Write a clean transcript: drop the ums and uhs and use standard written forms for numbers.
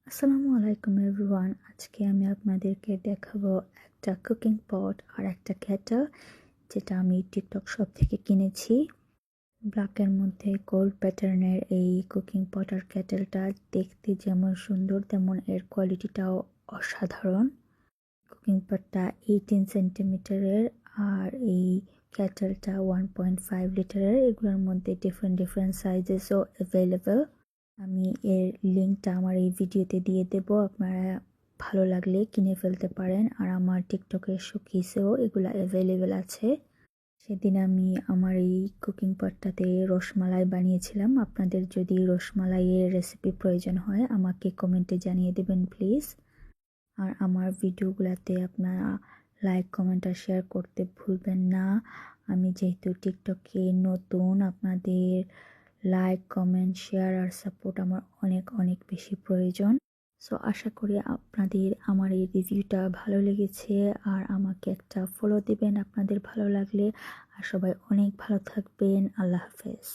আসসালামু আলাইকুম এভরিওয়ান। আজকে আমি আপনাদেরকে দেখাবো একটা কুকিং পট আর একটা কেটল, যেটা আমি টিকটক শপ থেকে কিনেছি। ব্ল্যাকের মধ্যে গোল্ড প্যাটার্নের এই কুকিং পট আর কেটেলটা দেখতে যেমন সুন্দর, তেমন এর কোয়ালিটিটাও অসাধারণ। কুকিং পটটা 18 সেন্টিমিটারের আর এই কেটেলটা 1.5 লিটারের। এগুলোর মধ্যে ডিফারেন্ট সাইজেসও অ্যাভেলেবল। আমি এর লিঙ্কটা আমার এই ভিডিওতে দিয়ে দেব, আপনারা ভালো লাগলে কিনে ফেলতে পারেন। আর আমার টিকটকের শোকেসেও এগুলো অ্যাভেলেবেল আছে। সেদিন আমি আমার এই কুকিং পটটাতে রসমালাই বানিয়েছিলাম। আপনাদের যদি রসমালাইয়ের রেসিপি প্রয়োজন হয় আমাকে কমেন্টে জানিয়ে দেবেন প্লিজ। আর আমার ভিডিওগুলোতে আপনারা লাইক, কমেন্ট আর শেয়ার করতে ভুলবেন না। আমি যেহেতু টিকটকে নতুন, আপনাদের লাইক, কমেন্ট, শেয়ার আর সাপোর্ট আমার অনেক অনেক বেশি প্রয়োজন। সো আশা করি আপনাদের আমার এই রিভিউটা ভালো লেগেছে আর আমাকে একটা ফলো দিবেন আপনাদের ভালো লাগলে। আর সবাই অনেক ভালো থাকবেন। আল্লাহ হাফেজ।